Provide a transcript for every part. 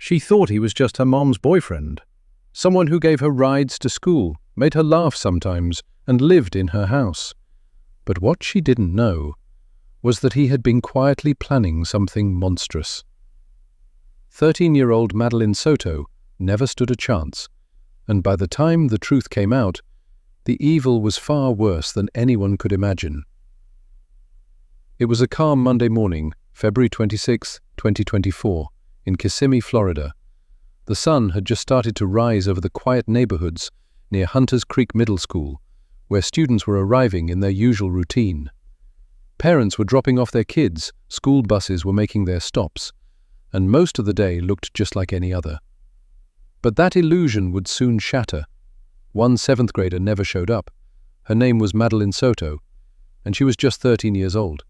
She thought he was just her mom's boyfriend, someone who gave her rides to school, made her laugh sometimes, and lived in her house. But what she didn't know was that he had been quietly planning something monstrous. 13-year-old Madeline Soto never stood a chance, and by the time the truth came out, the evil was far worse than anyone could imagine. It was a calm Monday morning, February 26, 2024, in Kissimmee, Florida. The sun had just started to rise over the quiet neighborhoods near Hunters Creek Middle School, where students were arriving in their usual routine. Parents were dropping off their kids, school buses were making their stops, and most of the day looked just like any other. But that illusion would soon shatter. One seventh grader never showed up. Her name was Madeline Soto, and she was just 13 years old.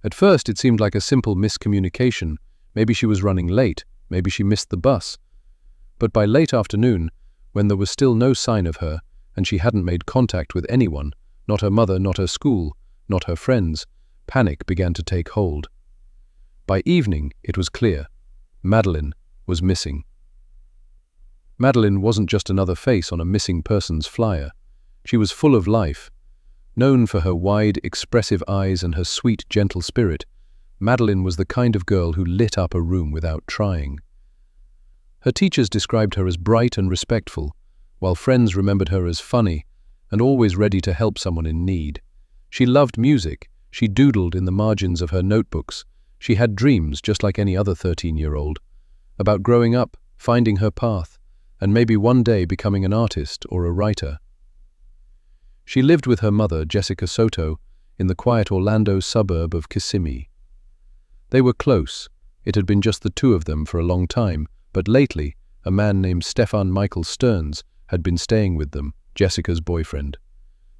At first it seemed like a simple miscommunication. Maybe she was running late, maybe she missed the bus. But by late afternoon, when there was still no sign of her, and she hadn't made contact with anyone, not her mother, not her school, not her friends, panic began to take hold. By evening, it was clear. Madeline was missing. Madeline wasn't just another face on a missing persons flyer. She was full of life. Known for her wide, expressive eyes and her sweet, gentle spirit, Madeline was the kind of girl who lit up a room without trying. Her teachers described her as bright and respectful, while friends remembered her as funny and always ready to help someone in need. She loved music. She doodled in the margins of her notebooks. She had dreams, just like any other 13-year-old, about growing up, finding her path, and maybe one day becoming an artist or a writer. She lived with her mother, Jessica Soto, in the quiet Orlando suburb of Kissimmee. They were close. It had been just the two of them for a long time, but lately, a man named Stefan Michael Stearns had been staying with them, Jessica's boyfriend.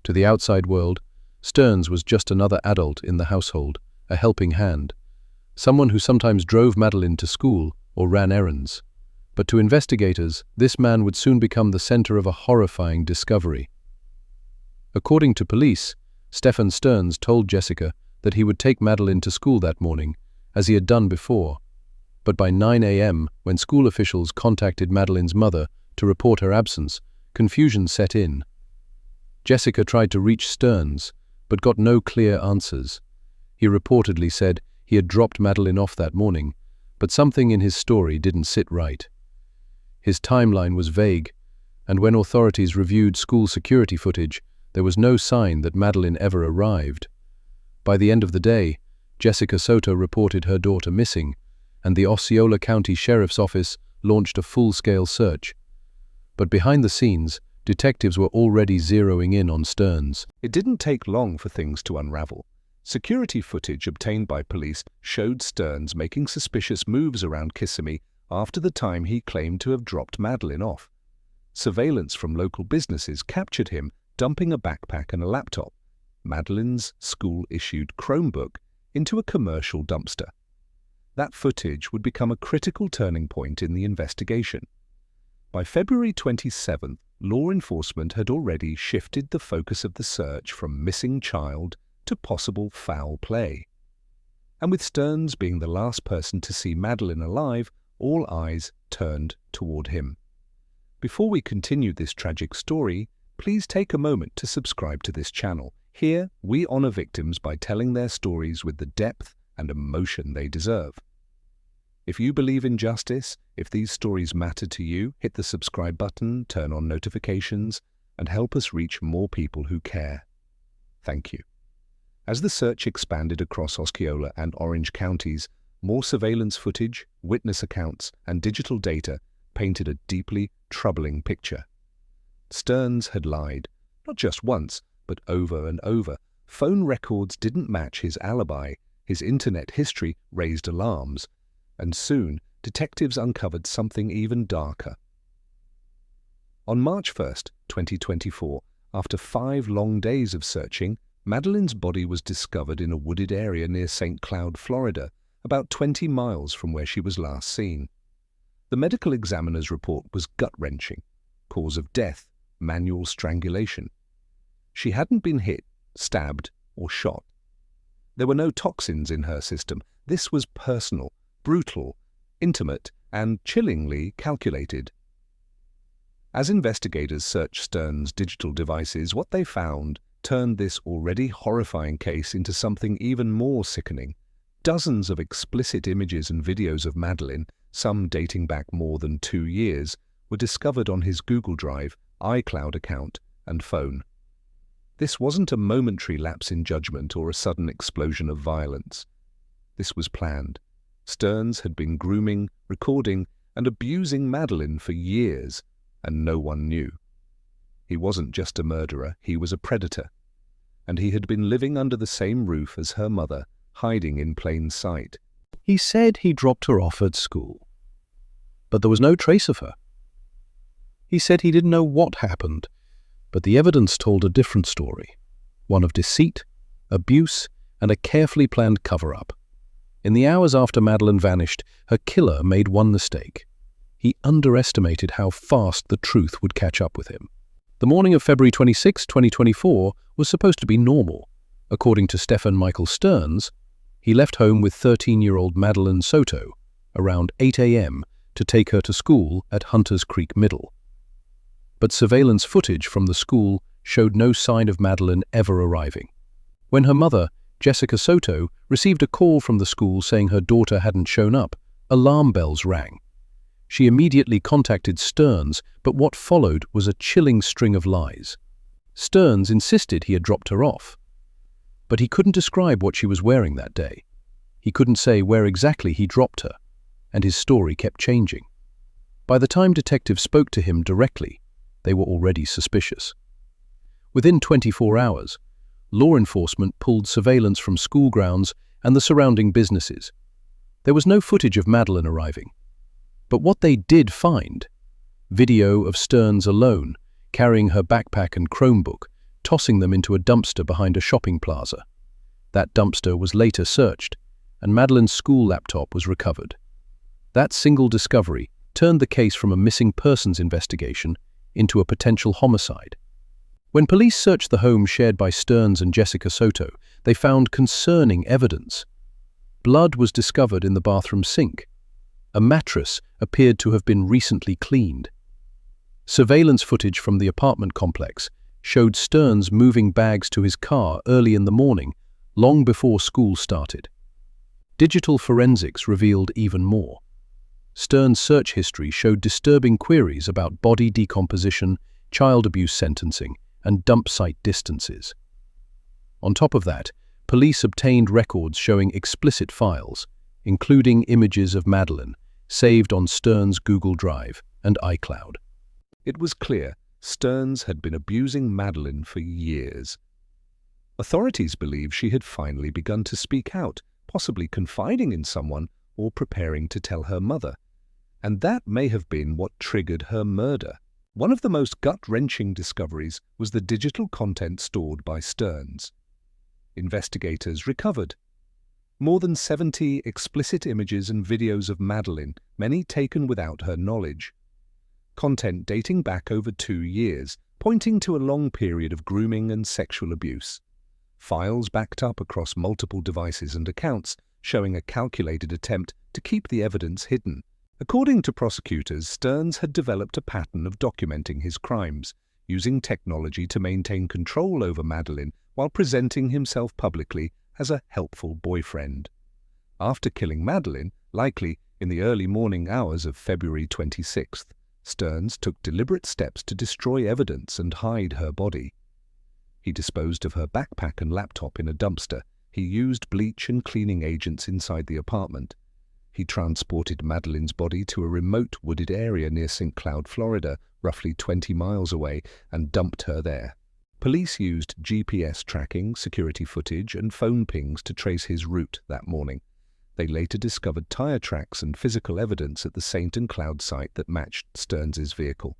To the outside world, Stearns was just another adult in the household, a helping hand, someone who sometimes drove Madeline to school or ran errands. But to investigators, this man would soon become the center of a horrifying discovery. According to police, Stefan Stearns told Jessica that he would take Madeline to school that morning, as he had done before. But by 9 a.m., when school officials contacted Madeline's mother to report her absence, confusion set in. Jessica tried to reach Stearns, but got no clear answers. He reportedly said he had dropped Madeline off that morning, but something in his story didn't sit right. His timeline was vague, and when authorities reviewed school security footage, there was no sign that Madeline ever arrived. By the end of the day, Jessica Soto reported her daughter missing, and the Osceola County Sheriff's Office launched a full-scale search. But behind the scenes, detectives were already zeroing in on Stearns. It didn't take long for things to unravel. Security footage obtained by police showed Stearns making suspicious moves around Kissimmee after the time he claimed to have dropped Madeline off. Surveillance from local businesses captured him dumping a backpack and a laptop, Madeline's school-issued Chromebook, into a commercial dumpster. That footage would become a critical turning point in the investigation. By February 27th, law enforcement had already shifted the focus of the search from missing child to possible foul play. And with Stearns being the last person to see Madeline alive, all eyes turned toward him. Before we continue this tragic story, please take a moment to subscribe to this channel. Here, we honor victims by telling their stories with the depth and emotion they deserve. If you believe in justice, if these stories matter to you, hit the subscribe button, turn on notifications, and help us reach more people who care. Thank you. As the search expanded across Osceola and Orange counties, more surveillance footage, witness accounts, and digital data painted a deeply troubling picture. Stearns had lied, not just once, but over and over. Phone records didn't match his alibi, his internet history raised alarms, and soon detectives uncovered something even darker. On March 1st, 2024, after 5 long days of searching, Madeline's body was discovered in a wooded area near St. Cloud, Florida, about 20 miles from where she was last seen. The medical examiner's report was gut-wrenching. Cause of death: manual strangulation. She hadn't been hit, stabbed, or shot. There were no toxins in her system. This was personal, brutal, intimate, and chillingly calculated. As investigators searched Stern's digital devices, what they found turned this already horrifying case into something even more sickening. Dozens of explicit images and videos of Madeline, some dating back more than 2 years, were discovered on his Google Drive, iCloud account, and phone. This wasn't a momentary lapse in judgment or a sudden explosion of violence. This was planned. Stearns had been grooming, recording, and abusing Madeline for years, and no one knew. He wasn't just a murderer, he was a predator. And he had been living under the same roof as her mother, hiding in plain sight. He said he dropped her off at school, but there was no trace of her. He said he didn't know what happened, but the evidence told a different story, one of deceit, abuse, and a carefully planned cover-up. In the hours after Madeline vanished, her killer made one mistake. He underestimated how fast the truth would catch up with him. The morning of February 26, 2024 was supposed to be normal. According to Stephen Michael Stearns, he left home with 13-year-old Madeline Soto around 8 a.m. to take her to school at Hunters Creek Middle. But surveillance footage from the school showed no sign of Madeline ever arriving. When her mother, Jessica Soto, received a call from the school saying her daughter hadn't shown up, alarm bells rang. She immediately contacted Stearns, but what followed was a chilling string of lies. Stearns insisted he had dropped her off, but he couldn't describe what she was wearing that day. He couldn't say where exactly he dropped her, and his story kept changing. By the time detectives spoke to him directly, they were already suspicious. Within 24 hours, law enforcement pulled surveillance from school grounds and the surrounding businesses. There was no footage of Madeline arriving. But what they did find, video of Stearns alone, carrying her backpack and Chromebook, tossing them into a dumpster behind a shopping plaza. That dumpster was later searched, and Madeline's school laptop was recovered. That single discovery turned the case from a missing persons investigation into a potential homicide. When police searched the home shared by Stearns and Jessica Soto, they found concerning evidence. Blood was discovered in the bathroom sink. A mattress appeared to have been recently cleaned. Surveillance footage from the apartment complex showed Stearns moving bags to his car early in the morning, long before school started. Digital forensics revealed even more. Stearns' search history showed disturbing queries about body decomposition, child abuse sentencing, and dump site distances. On top of that, police obtained records showing explicit files, including images of Madeline, saved on Stearns' Google Drive and iCloud. It was clear Stearns had been abusing Madeline for years. Authorities believe she had finally begun to speak out, possibly confiding in someone or preparing to tell her mother. And that may have been what triggered her murder. One of the most gut-wrenching discoveries was the digital content stored by Stearns. Investigators recovered more than 70 explicit images and videos of Madeline, many taken without her knowledge. Content dating back over 2 years, pointing to a long period of grooming and sexual abuse. Files backed up across multiple devices and accounts, showing a calculated attempt to keep the evidence hidden. According to prosecutors, Stearns had developed a pattern of documenting his crimes, using technology to maintain control over Madeline while presenting himself publicly as a helpful boyfriend. After killing Madeline, likely in the early morning hours of February 26th, Stearns took deliberate steps to destroy evidence and hide her body. He disposed of her backpack and laptop in a dumpster. He used bleach and cleaning agents inside the apartment. He transported Madeline's body to a remote wooded area near St. Cloud, Florida, roughly 20 miles away, and dumped her there. Police used GPS tracking, security footage, and phone pings to trace his route that morning. They later discovered tire tracks and physical evidence at the St. Cloud site that matched Stearns' vehicle.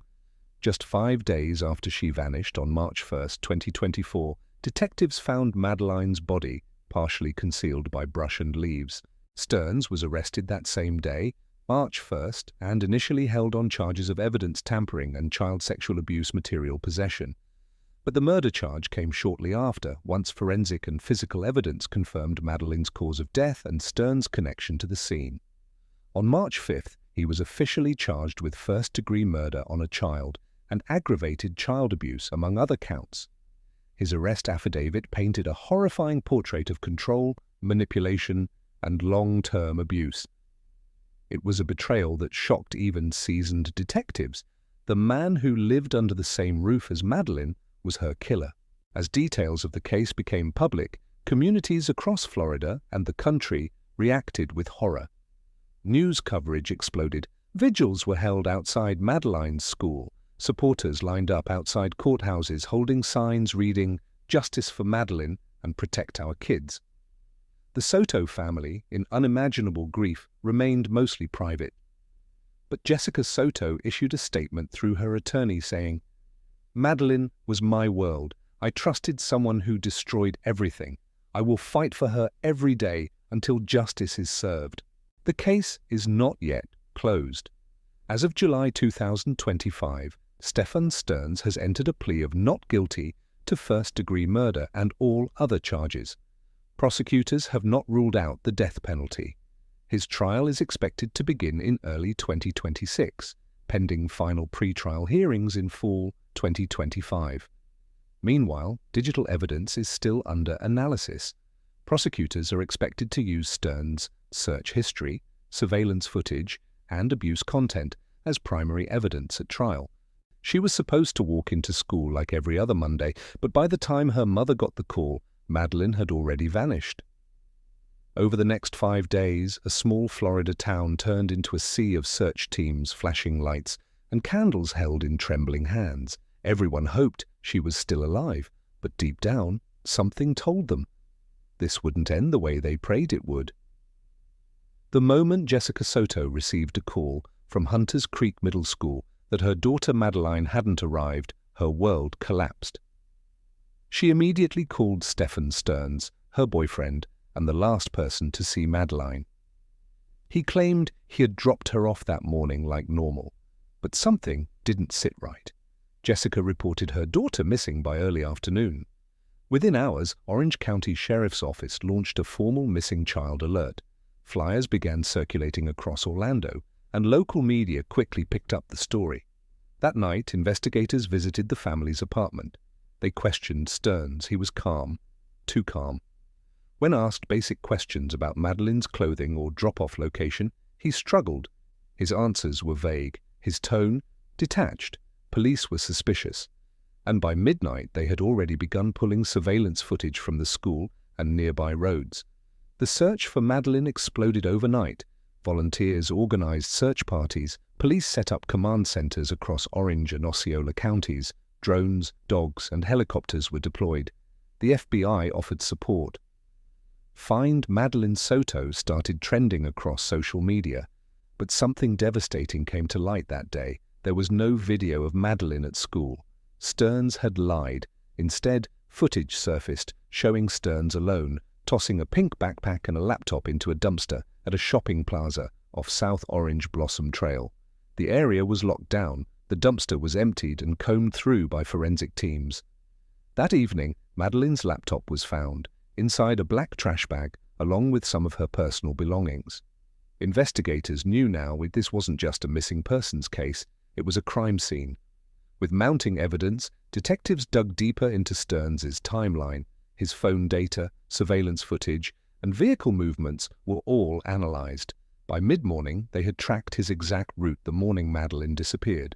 Just 5 days after she vanished on March 1, 2024, detectives found Madeline's body, partially concealed by brush and leaves. Stearns was arrested that same day, March 1st, and initially held on charges of evidence tampering and child sexual abuse material possession. But the murder charge came shortly after, once forensic and physical evidence confirmed Madeline's cause of death and Stearns' connection to the scene. On March 5th, he was officially charged with first-degree murder on a child and aggravated child abuse, among other counts. His arrest affidavit painted a horrifying portrait of control, manipulation, and long-term abuse. It was a betrayal that shocked even seasoned detectives. The man who lived under the same roof as Madeline was her killer. As details of the case became public, communities across Florida and the country reacted with horror. News coverage exploded. Vigils were held outside Madeline's school. Supporters lined up outside courthouses holding signs reading, "Justice for Madeline" and "Protect our kids." The Soto family, in unimaginable grief, remained mostly private. But Jessica Soto issued a statement through her attorney saying, "Madeline was my world. I trusted someone who destroyed everything. I will fight for her every day until justice is served." The case is not yet closed. As of July 2025, Stefan Stearns has entered a plea of not guilty to first-degree murder and all other charges. Prosecutors have not ruled out the death penalty. His trial is expected to begin in early 2026, pending final pre-trial hearings in fall 2025. Meanwhile, digital evidence is still under analysis. Prosecutors are expected to use Stearns' search history, surveillance footage, and abuse content as primary evidence at trial. She was supposed to walk into school like every other Monday, but by the time her mother got the call, Madeline had already vanished. Over the next 5 days, a small Florida town turned into a sea of search teams, flashing lights, and candles held in trembling hands. Everyone hoped she was still alive, but deep down, something told them this wouldn't end the way they prayed it would. The moment Jessica Soto received a call from Hunters Creek Middle School that her daughter Madeline hadn't arrived, her world collapsed. She immediately called Stefan Stearns, her boyfriend, and the last person to see Madeline. He claimed he had dropped her off that morning like normal, but something didn't sit right. Jessica reported her daughter missing by early afternoon. Within hours, Orange County Sheriff's Office launched a formal missing child alert. Flyers began circulating across Orlando, and local media quickly picked up the story. That night, investigators visited the family's apartment. They questioned Stearns. He was calm, too calm. When asked basic questions about Madeline's clothing or drop-off location, he struggled. His answers were vague, his tone detached. Police were suspicious, and by midnight they had already begun pulling surveillance footage from the school and nearby roads. The search for Madeline exploded overnight. Volunteers organized search parties. Police set up command centers across Orange and Osceola counties. Drones, dogs, and helicopters were deployed. The FBI offered support. Find Madeline Soto started trending across social media, but something devastating came to light that day. There was no video of Madeline at school. Stearns had lied. Instead, footage surfaced showing Stearns alone, tossing a pink backpack and a laptop into a dumpster at a shopping plaza off South Orange Blossom Trail. The area was locked down. The dumpster was emptied and combed through by forensic teams. That evening, Madeline's laptop was found, inside a black trash bag, along with some of her personal belongings. Investigators knew now this wasn't just a missing persons case, it was a crime scene. With mounting evidence, detectives dug deeper into Stearns' timeline. His phone data, surveillance footage, and vehicle movements were all analyzed. By mid-morning, they had tracked his exact route the morning Madeline disappeared.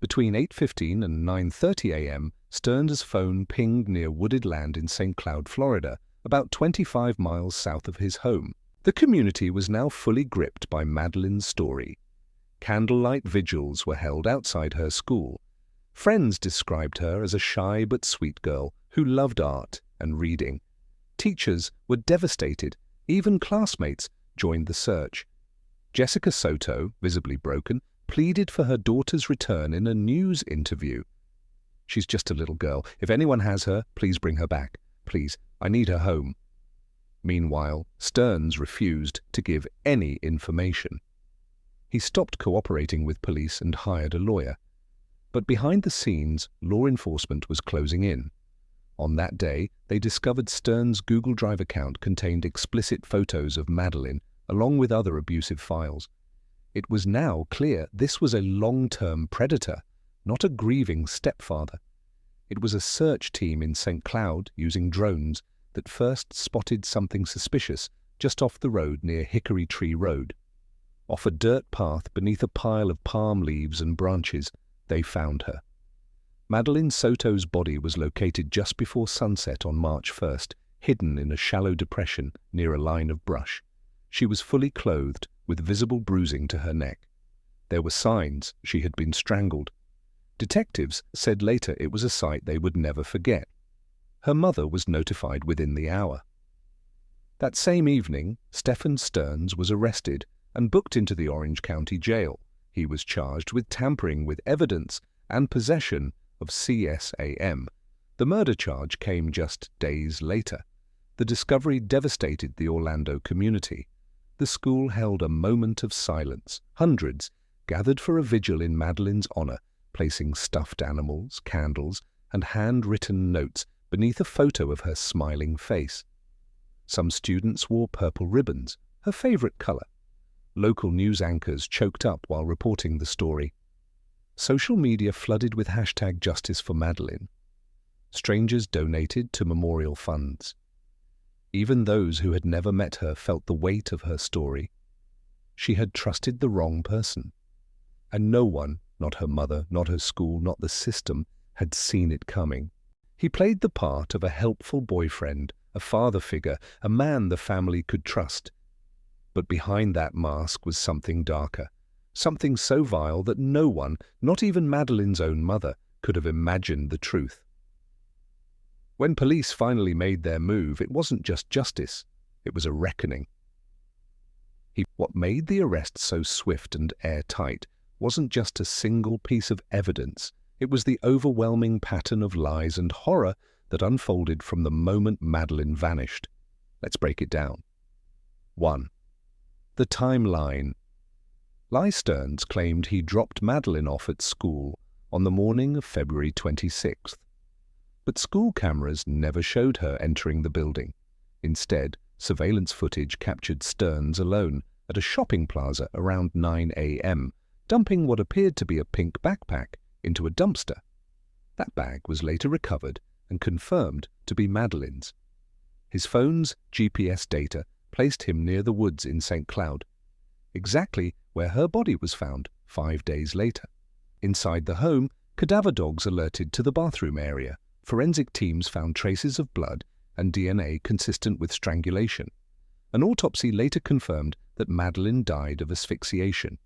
Between 8:15 and 9:30 a.m., Stearns' phone pinged near wooded land in St. Cloud, Florida, about 25 miles south of his home. The community was now fully gripped by Madeline's story. Candlelight vigils were held outside her school. Friends described her as a shy but sweet girl who loved art and reading. Teachers were devastated. Even classmates joined the search. Jessica Soto, visibly broken, pleaded for her daughter's return in a news interview. "She's just a little girl. If anyone has her, please bring her back. Please, I need her home." Meanwhile, Stearns refused to give any information. He stopped cooperating with police and hired a lawyer. But behind the scenes, law enforcement was closing in. On that day, they discovered Stearns' Google Drive account contained explicit photos of Madeline, along with other abusive files. It was now clear this was a long-term predator, not a grieving stepfather. It was a search team in St. Cloud, using drones, that first spotted something suspicious just off the road near Hickory Tree Road. Off a dirt path beneath a pile of palm leaves and branches, they found her. Madeline Soto's body was located just before sunset on March 1st, hidden in a shallow depression near a line of brush. She was fully clothed, with visible bruising to her neck. There were signs she had been strangled. Detectives said later it was a sight they would never forget. Her mother was notified within the hour. That same evening, Stephen Stearns was arrested and booked into the Orange County Jail. He was charged with tampering with evidence and possession of CSAM. The murder charge came just days later. The discovery devastated the Orlando community. The school held a moment of silence. Hundreds gathered for a vigil in Madeline's honor, placing stuffed animals, candles, and handwritten notes beneath a photo of her smiling face. Some students wore purple ribbons, her favorite color. Local news anchors choked up while reporting the story. Social media flooded with hashtag Justice for Madeline. Strangers donated to memorial funds. Even those who had never met her felt the weight of her story. She had trusted the wrong person. And no one, not her mother, not her school, not the system, had seen it coming. He played the part of a helpful boyfriend, a father figure, a man the family could trust. But behind that mask was something darker, something so vile that no one, not even Madeline's own mother, could have imagined the truth. When police finally made their move, it wasn't just justice, it was a reckoning. What made the arrest so swift and airtight wasn't just a single piece of evidence, it was the overwhelming pattern of lies and horror that unfolded from the moment Madeline vanished. Let's break it down. 1. The timeline. Ly Stearns claimed he dropped Madeline off at school on the morning of February 26th. But school cameras never showed her entering the building. Instead, surveillance footage captured Stearns alone at a shopping plaza around 9 a.m., dumping what appeared to be a pink backpack into a dumpster. That bag was later recovered and confirmed to be Madeline's. His phone's GPS data placed him near the woods in St. Cloud, exactly where her body was found 5 days later. Inside the home, cadaver dogs alerted to the bathroom area. Forensic teams found traces of blood and DNA consistent with strangulation. An autopsy later confirmed that Madeline died of asphyxiation.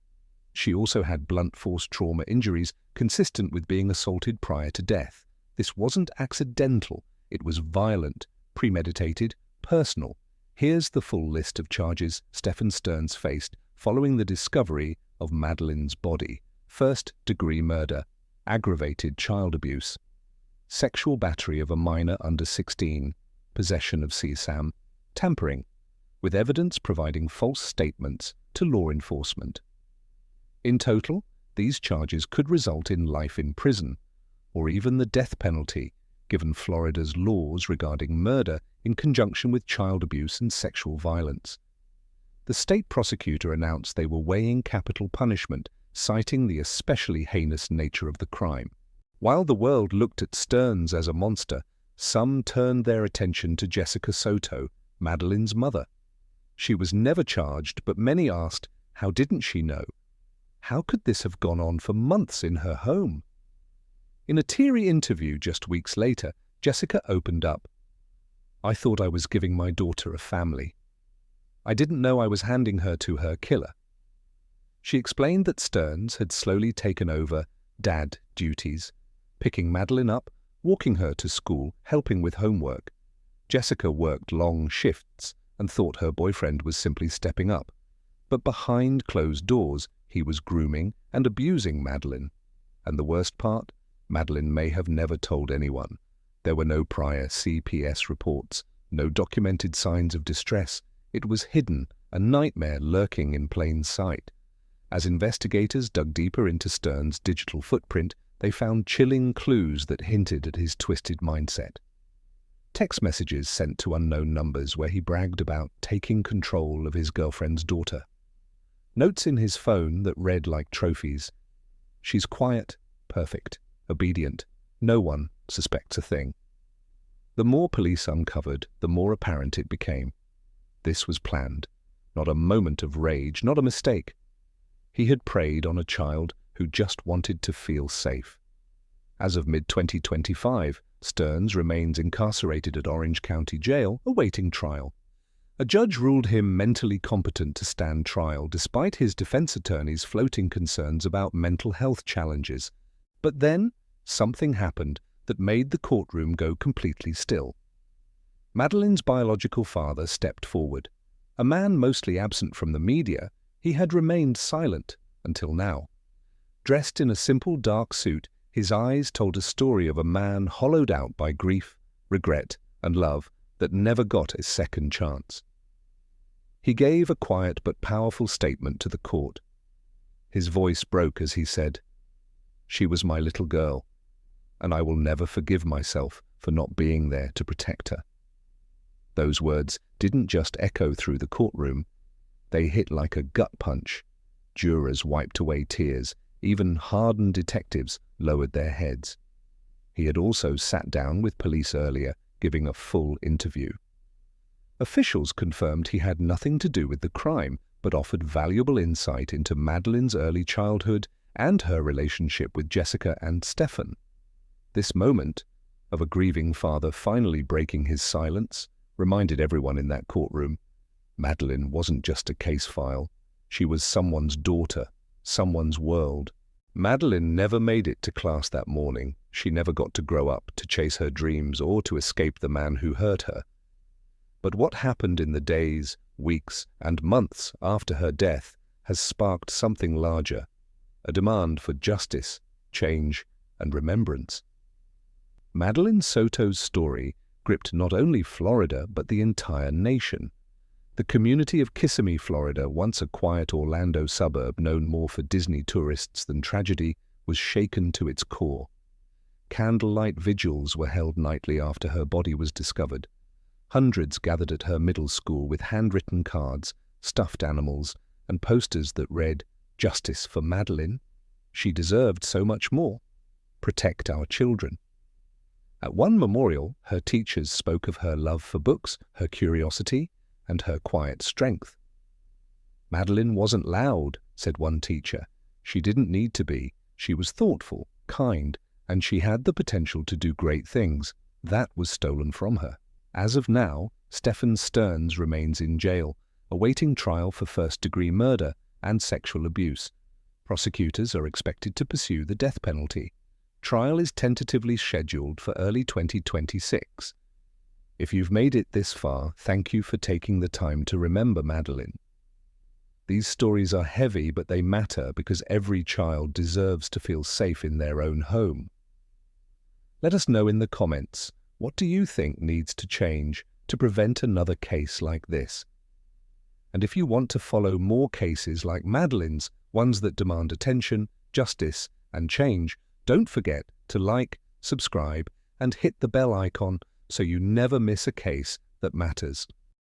She also had blunt force trauma injuries consistent with being assaulted prior to death. This wasn't accidental, it was violent, premeditated, personal. Here's the full list of charges Stephen Stearns faced following the discovery of Madeline's body. First-degree murder, aggravated child abuse, sexual battery of a minor under 16, possession of CSAM, tampering, with evidence providing false statements to law enforcement. In total, these charges could result in life in prison, or even the death penalty, given Florida's laws regarding murder in conjunction with child abuse and sexual violence. The state prosecutor announced they were weighing capital punishment, citing the especially heinous nature of the crime. While the world looked at Stearns as a monster, some turned their attention to Jessica Soto, Madeline's mother. She was never charged, but many asked, how didn't she know? How could this have gone on for months in her home? In a teary interview just weeks later, Jessica opened up. I thought I was giving my daughter a family. I didn't know I was handing her to her killer. She explained that Stearns had slowly taken over dad duties, picking Madeline up, walking her to school, helping with homework. Jessica worked long shifts and thought her boyfriend was simply stepping up. But behind closed doors, he was grooming and abusing Madeline. And the worst part? Madeline may have never told anyone. There were no prior CPS reports, no documented signs of distress. It was hidden, a nightmare lurking in plain sight. As investigators dug deeper into Stearns' digital footprint, they found chilling clues that hinted at his twisted mindset. Text messages sent to unknown numbers where he bragged about taking control of his girlfriend's daughter. Notes in his phone that read like trophies. She's quiet, perfect, obedient. No one suspects a thing. The more police uncovered, the more apparent it became. This was planned. Not a moment of rage, not a mistake. He had preyed on a child who just wanted to feel safe. As of mid-2025, Stearns remains incarcerated at Orange County Jail, awaiting trial. A judge ruled him mentally competent to stand trial, despite his defense attorney's floating concerns about mental health challenges. But then, something happened that made the courtroom go completely still. Madeline's biological father stepped forward. A man mostly absent from the media, he had remained silent until now. Dressed in a simple dark suit, his eyes told a story of a man hollowed out by grief, regret, and love that never got a second chance. He gave a quiet but powerful statement to the court. His voice broke as he said, "She was my little girl, and I will never forgive myself for not being there to protect her." Those words didn't just echo through the courtroom. They hit like a gut punch. Jurors wiped away tears. Even hardened detectives lowered their heads. He had also sat down with police earlier, giving a full interview. Officials confirmed he had nothing to do with the crime, but offered valuable insight into Madeline's early childhood and her relationship with Jessica and Stefan. This moment, of a grieving father finally breaking his silence, reminded everyone in that courtroom, Madeline wasn't just a case file. She was someone's daughter, someone's world. Madeline never made it to class that morning. She never got to grow up, to chase her dreams, or to escape the man who hurt her. But what happened in the days, weeks, and months after her death has sparked something larger, a demand for justice, change, and remembrance. Madeline Soto's story gripped not only Florida but the entire nation. The community of Kissimmee, Florida, once a quiet Orlando suburb known more for Disney tourists than tragedy, was shaken to its core. Candlelight vigils were held nightly after her body was discovered. Hundreds gathered at her middle school with handwritten cards, stuffed animals, and posters that read, "Justice for Madeline. She deserved so much more. Protect our children." At one memorial, her teachers spoke of her love for books, her curiosity, and her quiet strength. "Madeline wasn't loud," said one teacher. "She didn't need to be. She was thoughtful, kind, and she had the potential to do great things. That was stolen from her." As of now, Stefan Stearns remains in jail, awaiting trial for first-degree murder and sexual abuse. Prosecutors are expected to pursue the death penalty. Trial is tentatively scheduled for early 2026. If you've made it this far, thank you for taking the time to remember Madeline. These stories are heavy, but they matter because every child deserves to feel safe in their own home. Let us know in the comments, what do you think needs to change to prevent another case like this? And if you want to follow more cases like Madeline's, ones that demand attention, justice, and change, don't forget to like, subscribe, and hit the bell icon so you never miss a case that matters.